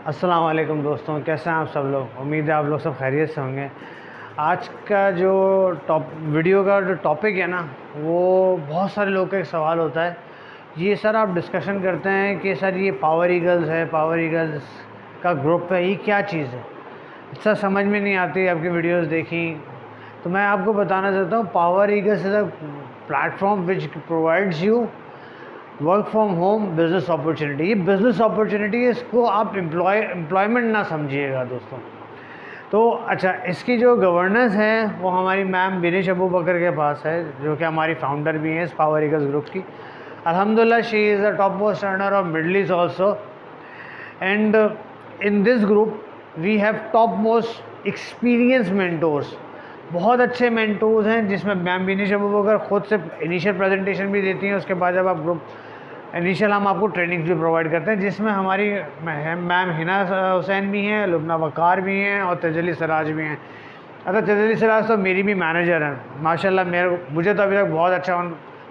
अस्सलाम वालेकुम दोस्तों, कैसे हैं आप सब लोग। उम्मीद है आप लोग सब खैरियत से होंगे। आज का जो वीडियो का जो टॉपिक है ना, वो बहुत सारे लोग का एक सवाल होता है। ये सर आप डिस्कशन करते हैं कि सर ये पावर ईगल्स है, पावर ईगल्स का ग्रुप है, ये क्या चीज़ है। सर समझ में नहीं आती, आपकी वीडियोस देखी तो मैं आपको बताना चाहता हूँ, power eagles is a platform which provides you work from home business opportunity. ये बिज़नेस अपॉर्चुनिटी है, इसको आप एम्प्लॉयमेंट ना समझिएगा दोस्तों। तो अच्छा, इसकी जो गवर्नेंस है वो हमारी मैम बिनिश अबू बकर के पास है, जो कि हमारी फाउंडर भी हैं इस पावर ईगल्स ग्रुप की। अल्हम्दुलिल्लाह she is the top most earner of Middle East also, and in this group we have top most experience mentors. बहुत अच्छे मेंटोर्स हैं, जिसमें मैम बिनिश अबू बकर खुद से इनिशियल प्रेजेंटेशन भी देती हैं। उसके बाद जब आप ग्रुप इनिशियल हम आपको ट्रेनिंग्स भी प्रोवाइड करते हैं, जिसमें हमारी मैम हिना हुसैन भी हैं, लुबना वकार भी हैं और तजली सराज भी हैं। अच्छा, तजली सराज तो मेरी भी मैनेजर हैं माशाल्लाह। मुझे तो अभी तक बहुत अच्छा,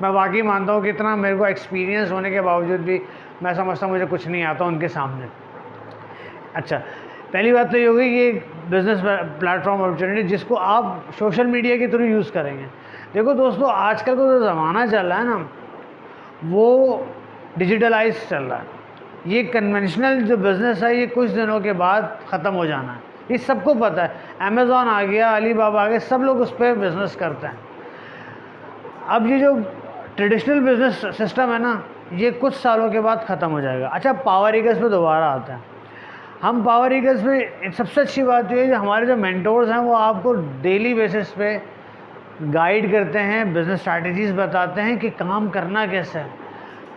मैं वाकई मानता हूँ कि इतना मेरे को एक्सपीरियंस होने के बावजूद भी मैं समझता हूँ मुझे कुछ नहीं आता उनके सामने। अच्छा, पहली बात तो ये होगी कि बिज़नेस प्लेटफॉर्म अपॉर्चुनिटी जिसको आप सोशल मीडिया के थ्रू यूज़ करेंगे। देखो दोस्तों, आजकल का जो ज़माना चल रहा है ना, वो डिजिटलाइज चल रहा है। ये कन्वेंशनल जो बिज़नेस है, ये कुछ दिनों के बाद ख़त्म हो जाना है, ये सबको पता है। अमेज़ॉन आ गया, अलीबाबा आ गया, सब लोग उस पर बिज़नेस करते हैं। अब ये जो ट्रेडिशनल बिज़नेस सिस्टम है ना, ये कुछ सालों के बाद ख़त्म हो जाएगा। अच्छा, पावर ईगल्स पे दोबारा आते हैं। हम पावर ईगल्स पे सबसे अच्छी बात ये है कि हमारे जो मेंटोर्स हैं वो आपको डेली बेसिस पे गाइड करते हैं, बिज़नेस स्ट्रैटेजीज़ बताते हैं कि काम करना कैसे है।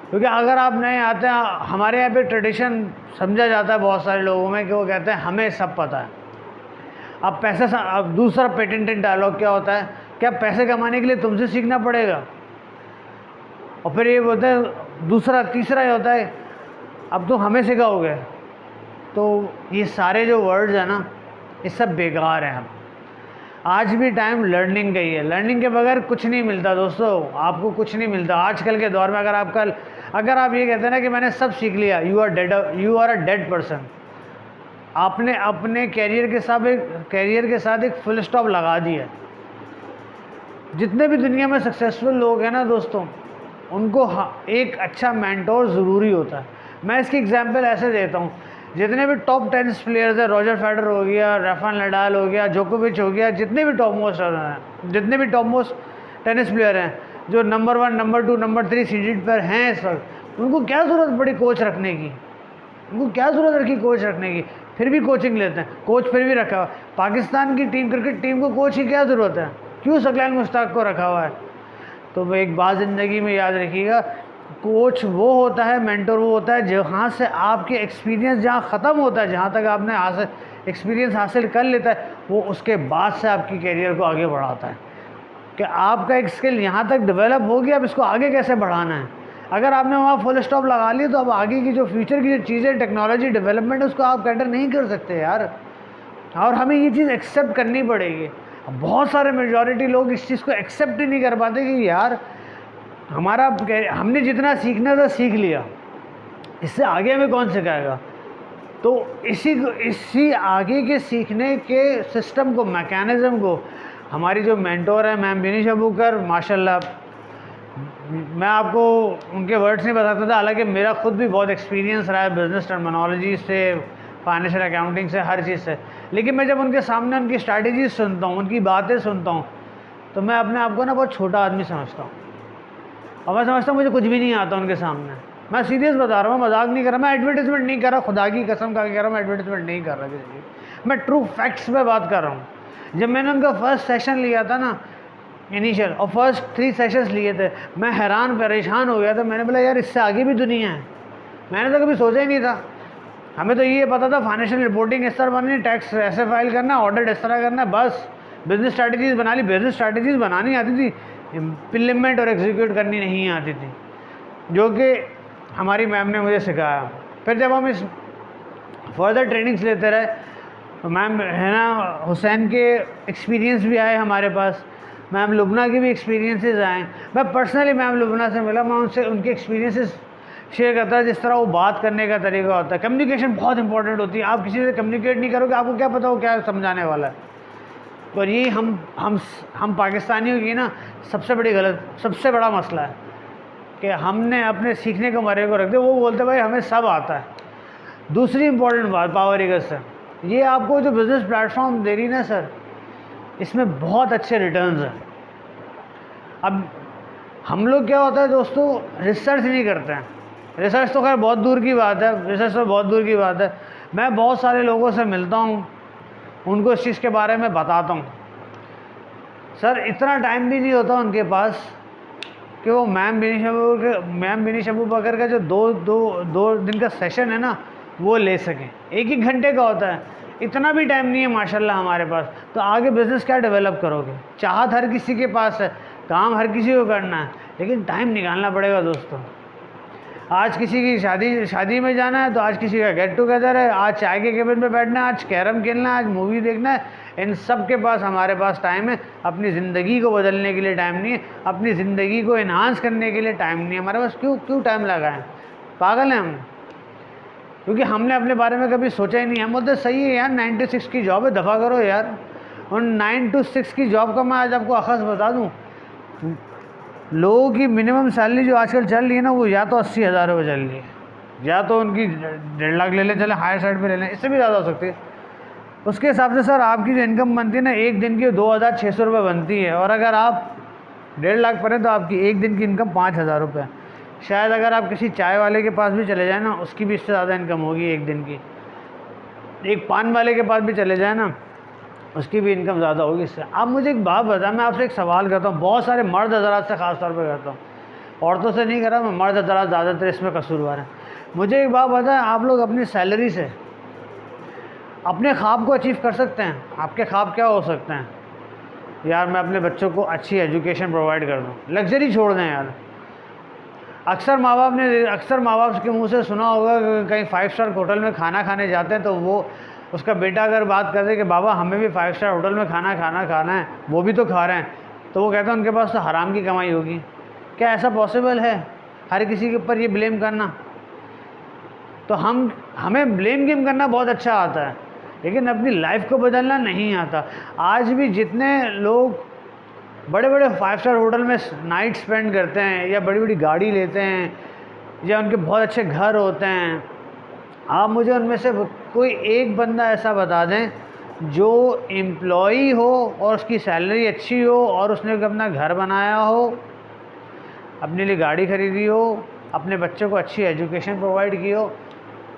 क्योंकि अगर आप नए आते हैं, हमारे यहाँ पे ट्रेडिशन समझा जाता है बहुत सारे लोगों में कि वो कहते हैं हमें सब पता है। अब दूसरा पेटेंटेड डायलॉग क्या होता है, क्या पैसे कमाने के लिए तुमसे सीखना पड़ेगा। और फिर ये बोलते हैं तीसरा ये होता है, अब तुम हमें सिखाओगे। तो ये सारे जो वर्ड्स हैं ना, ये सब बेकार हैं। आज भी टाइम लर्निंग का ही है। लर्निंग के बगैर कुछ नहीं मिलता दोस्तों, आपको कुछ नहीं मिलता आजकल के दौर में। अगर आप ये कहते हैं ना कि मैंने सब सीख लिया, you are a dead person. आपने अपने कैरियर के साथ एक फुल स्टॉप लगा दिया। जितने भी दुनिया में सक्सेसफुल लोग हैं ना दोस्तों, उनको एक अच्छा मेंटोर ज़रूरी होता है। मैं इसकी एग्जांपल ऐसे देता हूँ, जितने भी टॉप टेनिस प्लेयर्स हैं, रॉजर फेडरर हो गया, राफेल नडाल हो गया, जोकोविच हो गया, जितने भी टॉप मोस्ट टेनिस प्लेयर हैं, जो नंबर 1, नंबर 2, नंबर 3 सीडेड पर हैं इस वक्त, उनको क्या ज़रूरत पड़ी कोच रखने की। फिर भी कोचिंग लेते हैं, कोच फिर भी रखा हुआ। पाकिस्तान की क्रिकेट टीम को कोच की क्या ज़रूरत है, क्यों सकलैन मुश्ताक को रखा हुआ है। तो एक बात ज़िंदगी में याद रखिएगा, कोच वो होता है, मेंटर वो होता है जहाँ से आपके एक्सपीरियंस जहाँ ख़त्म होता है, जहाँ तक आपने एक्सपीरियंस हासिल कर लेता है, वो उसके बाद से आपकी कैरियर को आगे बढ़ाता है कि आपका एक स्किल यहाँ तक डेवलप हो गया, अब इसको आगे कैसे बढ़ाना है। अगर आपने वहाँ फुल स्टॉप लगा लिया, तो अब आगे की जो फ्यूचर की जो चीज़ें, टेक्नोलॉजी डेवलपमेंट, उसको आप कैटर नहीं कर सकते यार। और हमें ये चीज़ एक्सेप्ट करनी पड़ेगी। बहुत सारे मेजॉरिटी लोग इस चीज़ को एक्सेप्ट ही नहीं कर पाते कि यार हमने जितना सीखना था सीख लिया, इससे आगे हमें कौन सिखाएगा। तो इसी आगे के सीखने के सिस्टम को, मैकेनिज़्म को हमारी जो मेंटोर है मैम बिनिश अबू बकर, माशाल्लाह, मैं आपको उनके वर्ड्स नहीं बता सकता, हालांकि मेरा खुद भी बहुत एक्सपीरियंस रहा है बिज़नेस टर्मिनोलॉजी से, फाइनेंशियल अकाउंटिंग से, हर चीज़ से। लेकिन मैं जब उनके सामने उनकी स्ट्रैटेजीज सुनता हूँ, उनकी बातें सुनता हूँ, तो मैं अपने आप को ना बहुत छोटा आदमी समझता हूँ। और मैं समझता हूँ मुझे कुछ भी नहीं आता उनके सामने। मैं सीरियस बता रहा हूँ, मजाक नहीं कर रहा, मैं एडवर्टाइजमेंट नहीं कर रहा, खुदा की कसम खा के कह रहा हूँ, मैं एडवर्टाइजमेंट नहीं कर रहा किसी की, मैं ट्रू फैक्ट्स पे बात कर रहा हूँ। जब मैंने उनका फर्स्ट सेशन लिया था ना इनिशियल, और फर्स्ट 3 सेशंस लिए थे, मैं हैरान परेशान हो गया था। मैंने बोला यार, इससे आगे भी दुनिया है। मैंने तो कभी सोचा ही नहीं था। हमें तो ये पता था फाइनेंशियल रिपोर्टिंग इस तरह बननी, टैक्स ऐसे फाइल करना, ऑडिट इस तरह करना, बस बिज़नेस स्ट्रैटेजीज़ बना ली। बिज़नेस स्ट्रैटेजीज़ बनानी आती थी, इम्प्लीमेंट और एग्जीक्यूट करनी नहीं आती थी, जो कि हमारी मैम ने मुझे सिखाया। फिर जब हम इस फर्दर ट्रेनिंग्स लेते रहे, तो मैम हिना हुसैन के एक्सपीरियंस भी आए हमारे पास, मैम लुबना के भी एक्सपीरियंसेस आए। मैं पर्सनली मैम लुबना से मिला, मैं उनसे उनके एक्सपीरियंसेस शेयर करता है, जिस तरह वो बात करने का तरीका होता है। कम्युनिकेशन बहुत इंपॉर्टेंट होती है। आप किसी से कम्युनिकेट नहीं करोगे, आपको क्या पता वो क्या समझाने वाला है। और ये हम पाकिस्तानियों की ना सबसे बड़ा मसला है कि हमने अपने सीखने के मरे को रख दिया। वो बोलते भाई हमें सब आता है। दूसरी इंपॉर्टेंट बात पावर ईगल्स है, ये आपको जो बिज़नेस प्लेटफॉर्म दे रही ना सर, इसमें बहुत अच्छे रिटर्न्स हैं। अब हम लोग क्या होता है दोस्तों, रिसर्च नहीं करते हैं। रिसर्च तो खैर बहुत दूर की बात है, रिसर्च तो बहुत दूर की बात है। मैं बहुत सारे लोगों से मिलता हूँ, उनको इस चीज़ के बारे में बताता हूँ। सर इतना टाइम भी नहीं होता उनके पास कि वो मैम बिनी शबू बकर का जो दो दिन का सेशन है ना वो ले सकें। एक घंटे का होता है, इतना भी टाइम नहीं है माशाल्लाह हमारे पास। तो आगे बिज़नेस क्या डेवलप करोगे? चाहत हर किसी के पास है, काम हर किसी को करना है, लेकिन टाइम निकालना पड़ेगा दोस्तों। आज किसी की शादी में जाना है, तो आज किसी का गेट टुगेदर है, आज चाय के केबिन में बैठना है, आज कैरम खेलना है, आज मूवी देखना है। इन सब के पास हमारे पास टाइम है। अपनी ज़िंदगी को बदलने के लिए टाइम नहीं है, अपनी ज़िंदगी को इन्हांस करने के लिए टाइम नहीं है हमारे पास। क्यों टाइम लगाएं? पागल हैं हम, क्योंकि हमने अपने बारे में कभी सोचा ही नहीं। हम बोलते सही है यार, 9 to 6 की जॉब है, दफ़ा करो यार। और 9 to 6 की जॉब का मैं आज आपको अखज़ बता दूँ, लोगों की मिनिमम सैलरी जो आजकल चल रही है ना, वो या तो 80,000 रुपये चल रही है, या तो उनकी 1.5 लाख ले लें, चले हायर साइड पे ले लें, इससे भी ज़्यादा हो सकती है। उसके हिसाब से सर आपकी जो इनकम बनती है ना, एक दिन की 2,600 रुपये बनती है। और अगर आप 1.5 लाख पर हैं तो आपकी एक दिन की इनकम 5,000 रुपये। शायद अगर आप किसी चाय वाले के पास भी चले जाए ना, उसकी भी इससे ज़्यादा इनकम होगी एक दिन की। एक पान वाले के पास भी चले जाए ना, उसकी भी इनकम ज़्यादा होगी इससे। आप मुझे एक बात बताएं, मैं आपसे एक सवाल करता हूँ, बहुत सारे मर्द हज़रात से ख़ास तौर पे करता हूँ, औरतों से नहीं कर रहा मैं, मर्द हज़रात ज़्यादातर इसमें कसूरवार हैं। मुझे एक बात बताएं, आप लोग अपनी सैलरी से अपने ख्वाब को अचीव कर सकते हैं? आपके ख्वाब क्या हो सकते हैं? यार मैं अपने बच्चों को अच्छी एजुकेशन प्रोवाइड कर दूँ, लग्जरी छोड़ दें यार। अक्सर माँ बाप के मुंह से सुना होगा कि कहीं 5 स्टार होटल में खाना खाने जाते हैं, तो वो उसका बेटा अगर बात करे कि बाबा हमें भी 5 स्टार होटल में खाना है, वो भी तो खा रहे हैं, तो वो कहते हैं उनके पास तो हराम की कमाई होगी। क्या ऐसा पॉसिबल है? हर किसी के ऊपर ये ब्लेम करना? तो हमें ब्लेम गेम करना बहुत अच्छा आता है, लेकिन अपनी लाइफ को बदलना नहीं आता। आज भी जितने लोग बड़े बड़े 5 स्टार होटल में नाइट स्पेंड करते हैं, या बड़ी बड़ी गाड़ी लेते हैं, या उनके बहुत अच्छे घर होते हैं, आप मुझे उनमें से कोई एक बंदा ऐसा बता दें जो एम्प्लॉई हो और उसकी सैलरी अच्छी हो और उसने अपना घर बनाया हो, अपने लिए गाड़ी खरीदी हो, अपने बच्चों को अच्छी एजुकेशन प्रोवाइड की हो।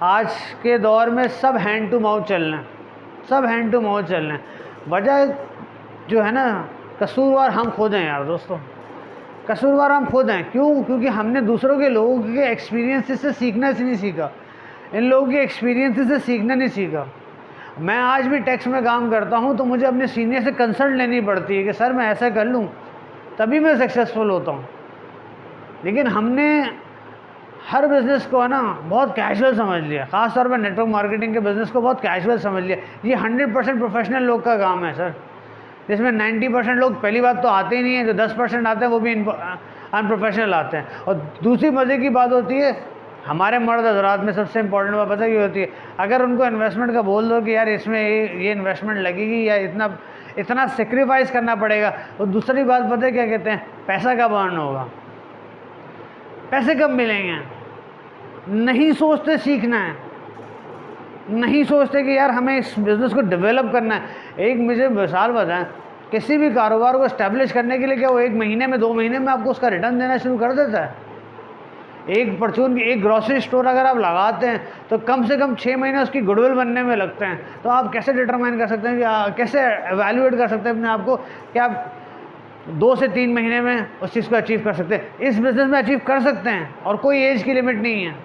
आज के दौर में सब हैंड टू माउथ चल रहे हैं, सब हैंड टू माउथ चल रहे हैं। वजह जो है ना, कसूरवार हम खुद हैं यार दोस्तों, कसूरवार हम खुद हैं। क्यों? क्योंकि हमने दूसरों के लोगों के एक्सपीरियंस से सीखना नहीं सीखा, इन लोगों के एक्सपीरियंस से सीखना नहीं सीखा। मैं आज भी टैक्स में काम करता हूं, तो मुझे अपने सीनियर से कंसल्ट लेनी पड़ती है कि सर मैं ऐसा कर लूं तभी मैं सक्सेसफुल होता हूं। लेकिन हमने हर बिज़नेस को है ना बहुत कैजुअल समझ लिया, ख़ास तौर पर नेटवर्क मार्केटिंग के बिज़नेस को बहुत कैजुअल समझ लिया। ये 100% प्रोफेशनल लोग का काम है सर, जिसमें 90% लोग पहली बात तो आते ही नहीं है, जो 10% आते हैं वो भी अनप्रोफेशनल आते हैं। और दूसरी मज़े की बात होती है, हमारे मर्द हज़रात में सबसे इंपॉर्टेंट बात पता क्या होती है, अगर उनको इन्वेस्टमेंट का बोल दो कि यार इसमें ये इन्वेस्टमेंट लगेगी या इतना सेक्रीफाइस करना पड़ेगा, और दूसरी बात पता है क्या कहते हैं, पैसा कब अर्न होगा, पैसे कब मिलेंगे। नहीं सोचते सीखना है, नहीं सोचते कि यार हमें इस बिज़नेस को डेवलप करना है। एक मुझे मिसाल बताएं, किसी भी कारोबार को इस्टेब्लिश करने के लिए क्या वो 1 महीने में 2 महीने में आपको उसका रिटर्न देना शुरू कर देता है? एक ग्रॉसरी स्टोर अगर आप लगाते हैं तो कम से कम 6 महीने उसकी गुडविल बनने में लगते हैं। तो आप कैसे डिटरमाइन कर सकते हैं कि कैसे एवेल्यूएट कर सकते हैं अपने आप को कि आप 2 से 3 महीने में उस चीज़ को अचीव कर सकते हैं? इस बिज़नेस में अचीव कर सकते हैं, और कोई एज की लिमिट नहीं है।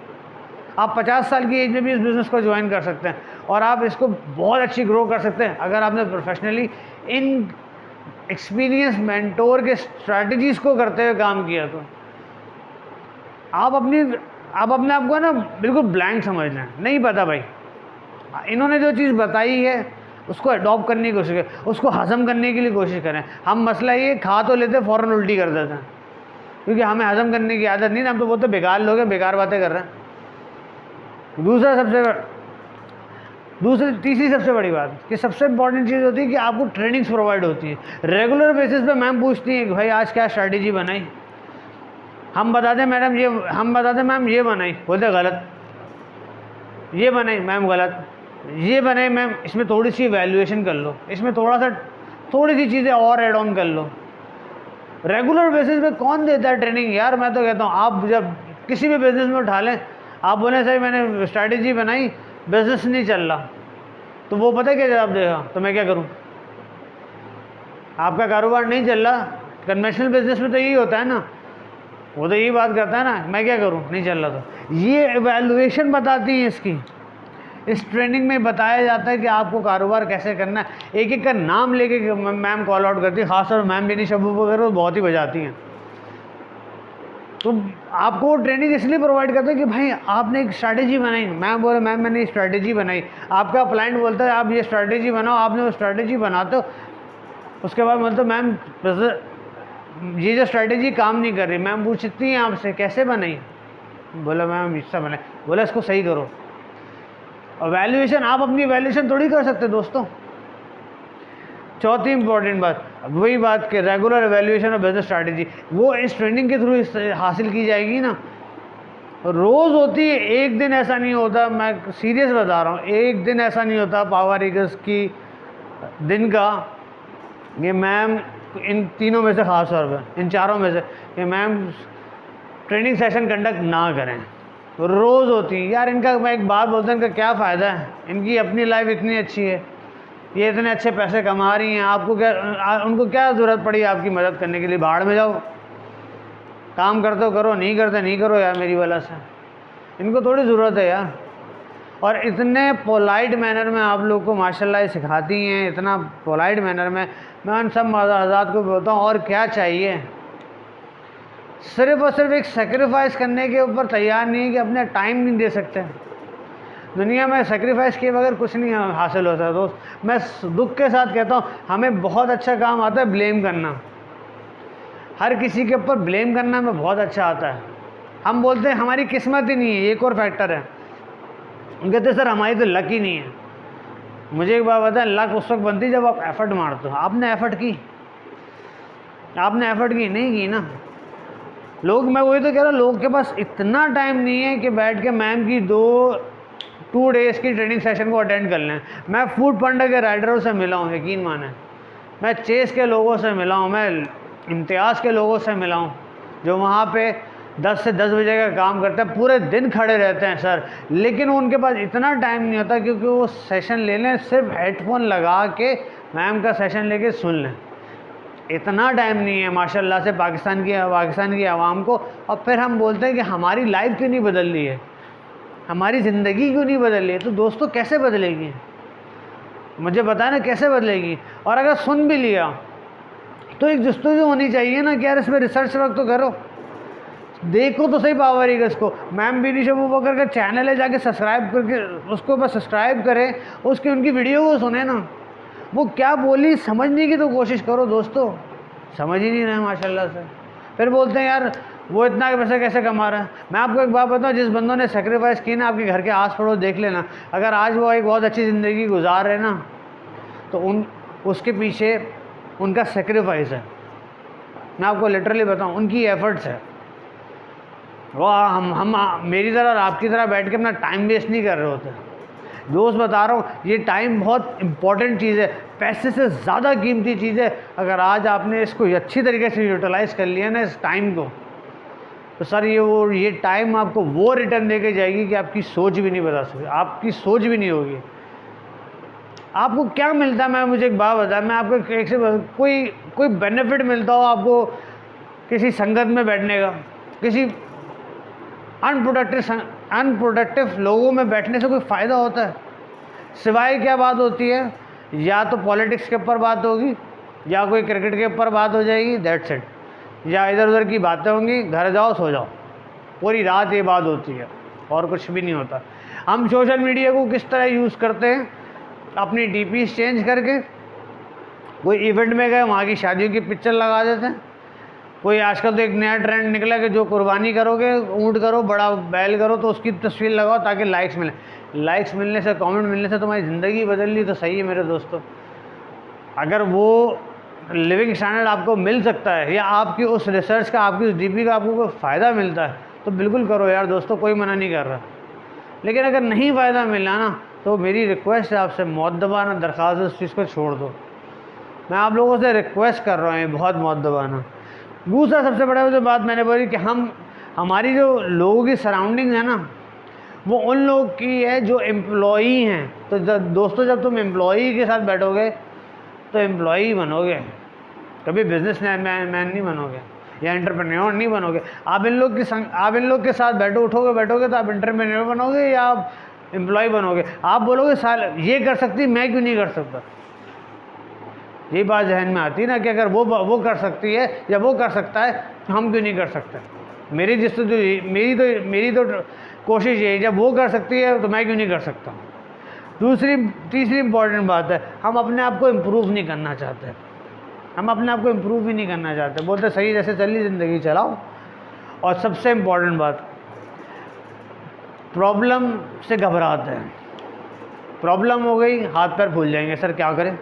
आप 50 साल की एज में भी इस बिज़नेस को ज्वाइन कर सकते हैं, और आप इसको बहुत अच्छी ग्रो कर सकते हैं अगर आपने प्रोफेशनली इन एक्सपीरियंस मेंटोर के स्ट्रैटेजीज़ को करते हुए काम किया। तो आप अपने आप को ना बिल्कुल ब्लैंक समझ लें, नहीं पता भाई, इन्होंने जो चीज़ बताई है उसको अडॉप्ट करने की कोशिश करें, उसको हज़म करने के लिए कोशिश करें। हम मसला ये खा तो लेते फ़ौरन उल्टी कर देते हैं, क्योंकि हमें हज़म करने की आदत नहीं, हम तो बोलते बेकार लोग हैं, बेकार बातें कर रहे हैं। तीसरी सबसे बड़ी बात कि सबसे इंपॉर्टेंट चीज़ होती है कि आपको ट्रेनिंग्स प्रोवाइड होती है रेगुलर बेसिस पे। मैम पूछती हैं कि भाई आज क्या स्ट्रैटेजी बनाई, हम बताते मैडम ये, हम बताते मैम ये बनाई, बोलते गलत, ये बनाई मैम गलत, ये बनाई मैम इसमें थोड़ी सी वैल्यूएशन कर लो, इसमें थोड़ी सी चीज़ें और ऐड ऑन कर लो। रेगुलर बेसिस पे कौन देता है ट्रेनिंग यार? मैं तो कहता हूँ आप जब किसी भी बिज़नेस में उठा लें, आप बोलें सही मैंने स्ट्रैटेजी बनाई, बिज़नेस नहीं चल रहा, तो वो पता क्या जवाब देगा? तो मैं क्या करूँ? आपका कारोबार नहीं चल रहा, कन्वेंशनल बिजनेस में तो यही होता है ना, वो तो यही बात करता है ना, मैं क्या करूँ नहीं चल रहा। तो ये एवैल्यूएशन बताती है इसकी, इस ट्रेनिंग में बताया जाता है कि आपको कारोबार कैसे करना है। एक एक का नाम लेके मैम कॉल आउट करती है, खासतौर मैम बेनी शबू वगैरह बहुत ही बजाती हैं। तो आपको ट्रेनिंग इसलिए प्रोवाइड करते हैं कि भाई आपने एक स्ट्रैटेजी बनाई, मैम बोले मैम मैंने स्ट्रैटेजी बनाई, आपका क्लाइंट बोलता है आप ये स्ट्रैटेजी बनाओ, आपने वो स्ट्रैटेजी बनाते हो, उसके बाद बोलते मैम ये जो स्ट्रैटेजी काम नहीं कर रही। मैम पूछती हैं आपसे कैसे बनाई, बोला मैम इससे बनाई, बोला इसको सही करो। और वैल्यूएशन, आप अपनी वैल्यूएशन थोड़ी कर सकते दोस्तों। चौथी इंपॉर्टेंट बात, वही बात कि रेगुलर एवेल्यूएशन और बिजनेस स्ट्रैटेजी, वो इस ट्रेनिंग के थ्रू हासिल की जाएगी ना, रोज़ होती है, एक दिन ऐसा नहीं होता, मैं सीरियस बता रहा हूँ, एक दिन ऐसा नहीं होता पावर ईगल्स की दिन का ये मैम इन तीनों में से, ख़ास तौर पर इन चारों में से, कि मैम ट्रेनिंग सेशन कंडक्ट ना करें। रोज़ होती है यार। इनका मैं एक बात बोलता हूँ, इनका क्या फ़ायदा है, इनकी अपनी लाइफ इतनी अच्छी है, ये इतने अच्छे पैसे कमा रही हैं, आपको क्या, उनको क्या ज़रूरत पड़ी आपकी मदद करने के लिए? भाड़ में जाओ, काम करते हो करो, नहीं करते नहीं करो यार, मेरी वजह से इनको थोड़ी ज़रूरत है यार। और इतने पोलाइट मैनर में आप लोग को माशाल्लाह सिखाती हैं, इतना पोलाइट मैनर में। मैं उन सब आज़ाद को बोलता हूँ और क्या चाहिए, सिर्फ़ और सिर्फ एक सेक्रीफाइस करने के ऊपर तैयार नहीं है कि अपने टाइम नहीं दे सकते। दुनिया में सेक्रीफाइस किए बगैर कुछ नहीं हासिल होता दोस्त। मैं दुख के साथ कहता हूँ, हमें बहुत अच्छा काम आता है ब्लेम करना, हर किसी के ऊपर ब्लेम करना हमें बहुत अच्छा आता है। हम बोलते हैं हमारी किस्मत ही नहीं है, एक और फैक्टर है। हम कहते सर हमारी तो लक ही नहीं है। मुझे एक बात बताएं, लक उस वक्त बनती जब आप एफ़र्ट मारते हो। आपने एफ़र्ट की, आपने एफ़र्ट की नहीं की ना। लोग, मैं वही तो कह रहा हूँ, लोग के पास इतना टाइम नहीं है कि बैठ के मैम की 2 डेज़ की ट्रेनिंग सेशन को अटेंड कर लें। मैं फूड पांडा के राइडरों से मिला हूँ, यकीन माने, मैं चेस के लोगों से मिला हूँ, मैं इम्तियाज़ के लोगों से मिला हूँ, जो वहाँ पे 10 से 10 बजे का काम करते हैं, पूरे दिन खड़े रहते हैं सर, लेकिन उनके पास इतना टाइम नहीं होता क्योंकि वो सेशन ले लें, सिर्फ हेडफोन लगा के मैम का सेशन लेके सुन लें। इतना टाइम नहीं है माशाल्लाह से पाकिस्तान की आवाम को। और फिर हम बोलते हैं कि हमारी लाइफ क्यों नहीं बदल रही है, हमारी ज़िंदगी क्यों नहीं बदल रही है। तो दोस्तों कैसे बदलेगी, मुझे बताया ना कैसे बदलेगी। और अगर सुन भी लिया तो एक जस्तुजू होनी चाहिए ना कि यार इसमें रिसर्च वर्क तो करो, देखो तो सही पावर ईगल्स को। मैम बेनी शबू बकर का चैनल है, जाके सब्सक्राइब करके उसको बस सब्सक्राइब करें, उसकी उनकी वीडियो को सुने ना, वो क्या बोली समझने की तो कोशिश करो दोस्तों। समझ ही नहीं रहे माशाल्लाह से, फिर बोलते हैं यार वो इतना पैसा कैसे कमा रहा है। मैं आपको एक बात बताऊं, जिस बंदों ने सेक्रीफाइस की ना, आपके घर के आस पड़ोस देख लेना, अगर आज वो एक बहुत अच्छी ज़िंदगी गुजार रहे ना, तो उसके पीछे उनका सेक्रीफाइस है। मैं आपको लिटरली बताऊं, उनकी एफर्ट्स है। वो हम मेरी तरह और आपकी तरह बैठ के अपना टाइम वेस्ट नहीं कर रहे होते दोस्त। बता रहा हूँ, ये टाइम बहुत इंपॉर्टेंट चीज़ है, पैसे से ज़्यादा कीमती चीज़ है। अगर आज आपने इसको अच्छी तरीके से यूटिलाइज़ कर लिया ना इस टाइम को, तो सर ये टाइम आपको वो रिटर्न दे के जाएगी कि आपकी सोच भी नहीं बता सकती, आपकी सोच भी नहीं होगी। आपको क्या मिलता है, मैं मुझे एक बात बता, मैं आपको एक से कोई बेनिफिट मिलता हो आपको किसी संगत में बैठने का, किसी अनप्रोडक्टिव लोगों में बैठने से कोई फ़ायदा होता है? सिवाय क्या बात होती है, या तो पॉलिटिक्स के ऊपर बात होगी, या कोई क्रिकेट के ऊपर बात हो जाएगी, दैट्स इट, या इधर उधर की बातें होंगी, घर जाओ सो जाओ, पूरी रात ये बात होती है और कुछ भी नहीं होता। हम सोशल मीडिया को किस तरह यूज़ करते हैं, अपनी डीपीज चेंज करके कोई इवेंट में गए, वहाँ की शादियों की पिक्चर लगा देते हैं, कोई आजकल तो एक नया ट्रेंड निकला कि जो कुर्बानी करोगे, ऊँट करो, बड़ा बैल करो, तो उसकी तस्वीर लगाओ ताकि लाइक्स मिले। लाइक्स मिलने से, कमेंट मिलने से तुम्हारी ज़िंदगी बदल ली तो सही है मेरे दोस्तों। अगर वो लिविंग स्टैंडर्ड आपको मिल सकता है या आपकी उस रिसर्च का, आपकी उस डीपी का आपको कोई फ़ायदा मिलता है तो बिल्कुल करो यार दोस्तों, कोई मना नहीं कर रहा। लेकिन अगर नहीं फ़ायदा मिला ना तो मेरी रिक्वेस्ट है आपसे, मुअद्दबाना दरख्वास्त, उस चीज़ को छोड़ दो। मैं आप लोगों से रिक्वेस्ट कर रहा हूँ बहुत मुअद्दबाना। दूसरा सबसे बड़ा जो बात मैंने बोली कि हमारी जो लोगों की सराउंडिंग है ना, वो उन लोग की है जो एम्प्लॉई हैं। तो दोस्तों, जब तुम एम्प्लॉई के साथ बैठोगे तो एम्प्लॉई बनोगे, कभी बिजनेस मैन नहीं बनोगे या एंटरप्रेन्योर नहीं बनोगे। आप इन लोग के साथ बैठोगे तो आप एंटरप्रेन्योर बनोगे या आप एम्प्लॉय बनोगे। आप बोलोगे साल ये कर सकती, मैं क्यों नहीं कर सकता। ये बात जहन में आती है ना कि अगर वो कर सकती है या वो कर सकता है तो हम क्यों नहीं कर सकते। मेरी तो कोशिश यही, जब वो कर सकती है तो मैं क्यों नहीं कर सकता। तीसरी इंपॉर्टेंट बात है, हम अपने आप को इम्प्रूव नहीं करना चाहते। हम अपने आप को इम्प्रूव ही नहीं करना चाहते, बोलते सही जैसे चली ज़िंदगी चलाओ। और सबसे इम्पॉर्टेंट बात, प्रॉब्लम से घबराते हैं। प्रॉब्लम हो गई, हाथ पैर फूल जाएंगे, सर क्या करें।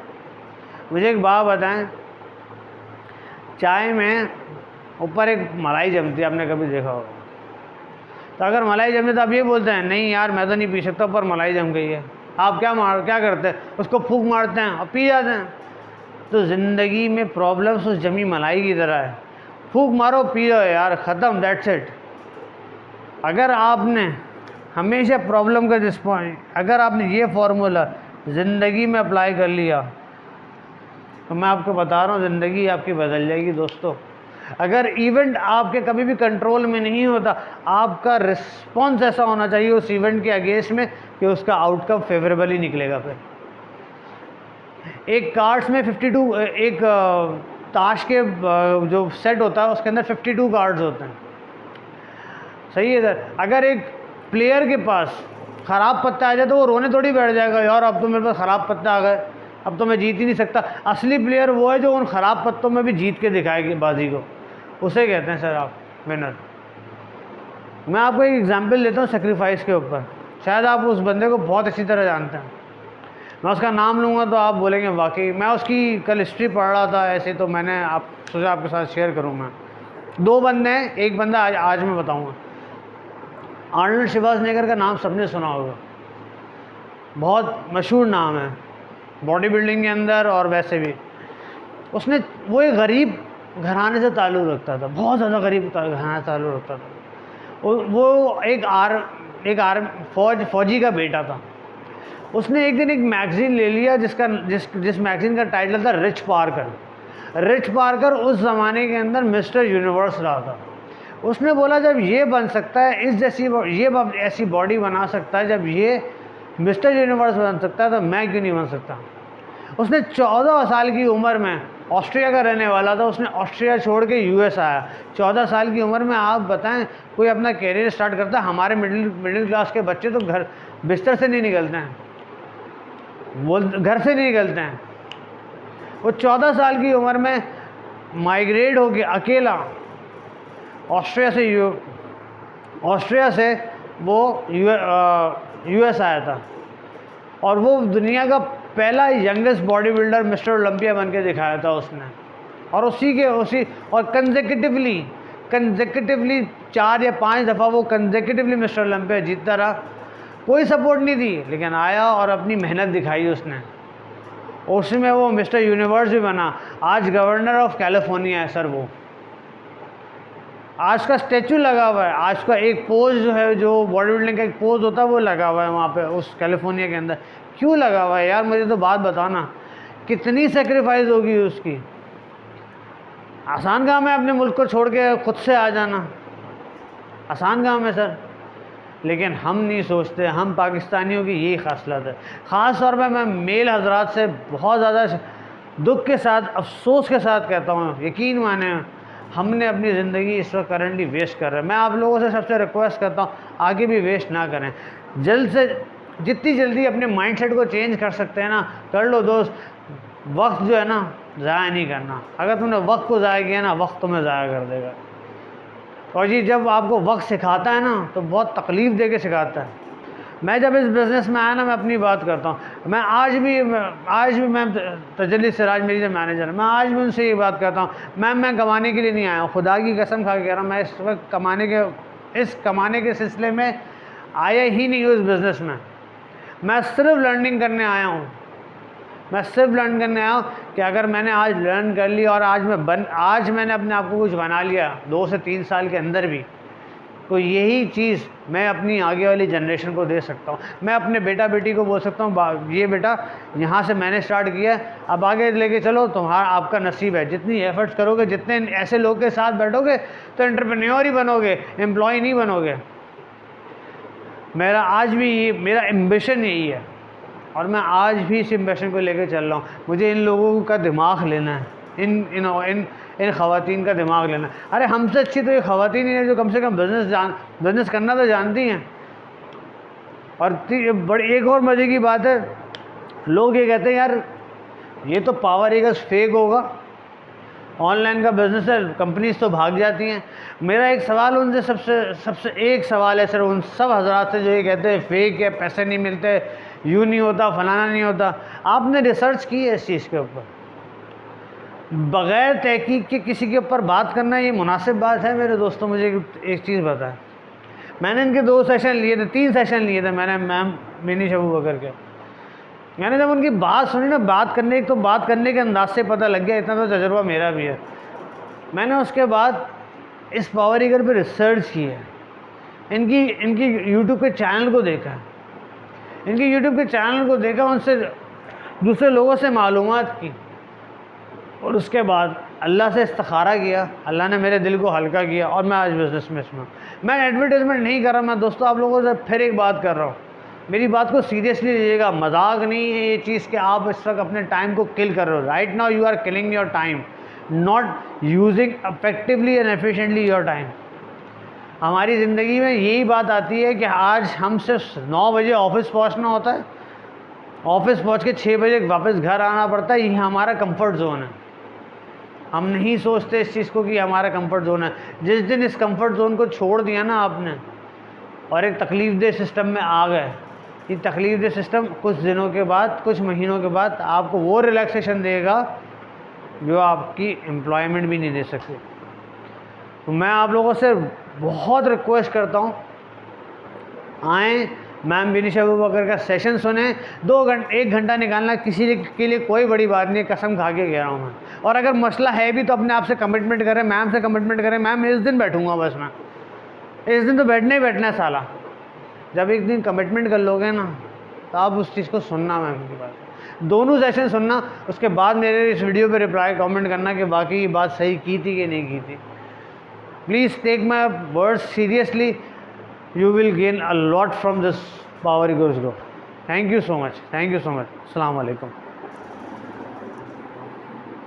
मुझे एक बात बताएं, चाय में ऊपर एक मलाई जमती है, आपने कभी देखा होगा। तो अगर मलाई जमे तो आप ये बोलते हैं नहीं यार मैं तो नहीं पी सकता, ऊपर मलाई जम गई है। आप क्या करते हैं, उसको फूंक मारते हैं और पी जाते हैं। तो ज़िंदगी में प्रॉब्लम्स उस जमी मलाई की तरह है, फूंक मारो पी लो यार, ख़त्म, दैट्स इट। अगर आपने हमेशा प्रॉब्लम का रिस्पॉन्स, अगर आपने ये फार्मूला ज़िंदगी में अप्लाई कर लिया तो मैं आपको बता रहा हूँ ज़िंदगी आपकी बदल जाएगी दोस्तों। अगर इवेंट आपके कभी भी कंट्रोल में नहीं होता, आपका रिस्पॉन्स ऐसा होना चाहिए उस इवेंट के अगेंस्ट में कि उसका आउटकम फेवरेबल ही निकलेगा। फिर एक कार्ड्स में 52, एक ताश के जो सेट होता है उसके अंदर 52 कार्ड्स होते हैं, सही है सर। अगर एक प्लेयर के पास ख़राब पत्ता आ जाए तो वो रोने थोड़ी बैठ जाएगा, यार अब तो मेरे पास ख़राब पत्ता आ गए, अब तो मैं जीत ही नहीं सकता। असली प्लेयर वो है जो उन ख़राब पत्तों में भी जीत के दिखाएगी बाजी को, उसे कहते हैं सर आप विनर। मैं आपको एक एग्जांपल देता हूँ सेक्रीफाइस के ऊपर, शायद आप उस बंदे को बहुत अच्छी तरह जानते हैं। मैं उसका नाम लूँगा तो आप बोलेंगे वाकई। मैं उसकी कल हिस्ट्री पढ़ रहा था ऐसे, तो मैंने सोचा आपके साथ शेयर करूँ। मैं 2 बंदे हैं, एक बंदा आज मैं बताऊँगा। आर्नल्ड श्वार्ज़नेगर का नाम सबने सुना होगा, बहुत मशहूर नाम है बॉडी बिल्डिंग के अंदर और वैसे भी। वो एक गरीब घराने से ताल्लुक़ रखता था, बहुत ज़्यादा गरीब घराने से ताल्लुक़ रखता था। वो एक फौजी का बेटा था। उसने एक दिन एक मैगज़ीन ले लिया जिस मैगज़ीन का टाइटल था रिच पार्कर उस ज़माने के अंदर मिस्टर यूनिवर्स रहा था। उसने बोला जब ये बन सकता है, ये ऐसी बॉडी बना सकता है, जब ये मिस्टर यूनिवर्स बन सकता है तो मैं क्यों नहीं बन सकता। उसने 14 साल की उम्र में, ऑस्ट्रिया का रहने वाला था, उसने ऑस्ट्रिया छोड़ के यूएस आया। 14 साल की उम्र में आप बताएं कोई अपना कैरियर स्टार्ट करता है। हमारे मिडिल क्लास के बच्चे तो बिस्तर से नहीं निकलते हैं, वो घर से नहीं निकलते हैं। वो 14 साल की उम्र में माइग्रेट होके अकेला ऑस्ट्रिया से वो यूएस आया था, और वो दुनिया का पहला youngest body builder mister Olympia बन के दिखाया था उसने। और और कंसेक्यूटिवली 4 या 5 दफ़ा वो कंसेक्यूटिवली मिस्टर ओलंपिया जीतता रहा। कोई सपोर्ट नहीं दी, लेकिन आया और अपनी मेहनत दिखाई उसने, उसमें वो मिस्टर यूनिवर्स भी बना। आज गवर्नर ऑफ कैलिफोर्निया है सर। वो आज का स्टैचू लगा हुआ है, आज का एक पोज जो है, जो बॉडी बिल्डिंग का एक पोज होता है वो लगा हुआ है वहाँ पे उस कैलिफोर्निया के अंदर। क्यों लगा हुआ है यार, मुझे तो बात बताना, कितनी सेक्रीफाइस होगी उसकी। आसान काम है अपने मुल्क को छोड़ के खुद से आ जाना, आसान काम है सर। लेकिन हम नहीं सोचते, हम पाकिस्तानियों की यही खासलत है। ख़ास तौर पर मैं मेल हजरात से बहुत ज़्यादा दुख के साथ, अफसोस के साथ कहता हूँ, यकीन माने हमने अपनी ज़िंदगी इस वक्त करंटली वेस्ट कर रहे हैं। मैं आप लोगों से सबसे रिक्वेस्ट करता हूँ आगे भी वेस्ट ना करें। जितनी जल्दी अपने माइंडसेट को चेंज कर सकते हैं ना, कर लो दोस्त। वक्त जो है ना ज़ाया नहीं करना। अगर तुमने वक्त को ज़ाया किया ना, वक्त तुम्हें ज़ाया कर देगा। और जी जब आपको वक्त सिखाता है ना तो बहुत तकलीफ़ दे के सिखाता है। मैं जब इस बिज़नेस में आया ना, मैं अपनी बात करता हूँ, मैं आज भी मैम तजल्ली सिराज मेरी जो मैनेजर है, मैं आज भी उनसे ये बात करता हूँ, मैम मैं कमाने के लिए नहीं आया हूँ, खुदा की कसम खा के कह रहा हूँ, मैं इस वक्त कमाने के सिलसिले में आया ही नहीं हूँ इस बिज़नेस में। मैं सिर्फ लर्निंग करने आया हूँ। मैं सिर्फ लर्न करने आया हूँ कि अगर मैंने आज लर्न कर लिया और आज मैंने अपने आप को कुछ बना लिया 2 से 3 साल के अंदर भी, तो यही चीज़ मैं अपनी आगे वाली जनरेशन को दे सकता हूँ। मैं अपने बेटा बेटी को बोल सकता हूँ, ये बेटा यहाँ से मैंने स्टार्ट किया, अब आगे लेके चलो, तुम्हारा आपका नसीब है। जितनी एफर्ट्स करोगे, जितने ऐसे लोग के साथ बैठोगे तो एंटरप्रेन्योर ही बनोगे, एम्प्लॉय नहीं बनोगे। मेरा आज भी मेरा एम्बिशन यही है और मैं आज भी इस एम्बिशन को लेकर चल रहा हूँ। मुझे इन लोगों का दिमाग लेना है, इन ख़वातीन का दिमाग लेना है। अरे हमसे अच्छी तो ये ख़वातीन ही है जो कम से कम बिज़नेस करना तो जानती हैं। और बड़ी एक और मज़े की बात है, लोग ये कहते हैं यार ये तो पावर ईगल्स फेक होगा, ऑनलाइन का बिज़नेस है, कंपनीज तो भाग जाती हैं। मेरा एक सवाल उनसे सबसे एक सवाल है सर, उन सब हजरात से जो ये कहते हैं फेक है, पैसे नहीं मिलते, यूँ नहीं होता, फलाना नहीं होता, आपने रिसर्च की है इस चीज़ के ऊपर? बग़ैर तहकीक के किसी के ऊपर बात करना ये मुनासिब बात है? मेरे दोस्तों मुझे एक चीज़ बताएं, मैंने इनके 2 सेशन लिए थे, 3 सेशन लिए थे मैंने मैम मिनी अबू बकर के। मैंने जब उनकी बात सुनी ना, बात करने के अंदाज से पता लग गया, इतना तो तजुर्बा मेरा भी है। मैंने उसके बाद इस पावर ईगल पे रिसर्च की है, इनकी यूट्यूब के चैनल को देखा, उनसे दूसरे लोगों से मालूमात की और उसके बाद अल्लाह से इस्तिखारा किया। अल्लाह ने मेरे दिल को हल्का किया और मैं आज बिज़नेस में इसमें। मैं एडवर्टाइजमेंट नहीं कर रहा, मैं दोस्तों आप लोगों से फिर एक बात कर रहा हूँ, मेरी बात को सीरियसली लीजिएगा, मजाक नहीं है ये चीज़ कि आप इस वक्त अपने टाइम को किल कर रहे हो। Right now you are killing your time, not using effectively and efficiently your time. हमारी ज़िंदगी में यही बात आती है कि आज हम सिर्फ 9 बजे ऑफिस पहुंचना होता है, ऑफिस पहुंच के 6 बजे वापस घर आना पड़ता है, ये हमारा कंफर्ट जोन है। हम नहीं सोचते इस चीज़ को कि हमारा कंफर्ट जोन है। जिस दिन इस कंफर्ट जोन को छोड़ दिया ना आपने और एक तकलीफ़ दे सिस्टम में आ गए, ये तकलीफ़ दे सिस्टम कुछ दिनों के बाद, कुछ महीनों के बाद आपको वो रिलैक्सेशन देगा जो आपकी एम्प्लॉयमेंट भी नहीं दे सकती। तो मैं आप लोगों से बहुत रिक्वेस्ट करता हूँ, आएँ, मैम मिनी अबू बकर का सेशन सुने। 1 घंटा निकालना किसी के लिए कोई बड़ी बात नहीं, कसम खा के कह रहा हूँ मैं। और अगर मसला है भी तो अपने आप से कमिटमेंट करें, मैम से कमिटमेंट करें, मैम इस दिन बैठूँगा, बस मैं इस दिन तो बैठना ही बैठना है साला। जब एक दिन कमिटमेंट कर लोगे ना तो आप उस चीज़ को सुनना, मैम की बात, दोनों सेशन सुनना, उसके बाद मेरे इस वीडियो पे रिप्लाई कमेंट करना कि बाकी ये बात सही की थी कि नहीं की थी। Please take my words seriously, you will gain a lot from this Power Egos Group. Thank you so much. Assalamu alaikum.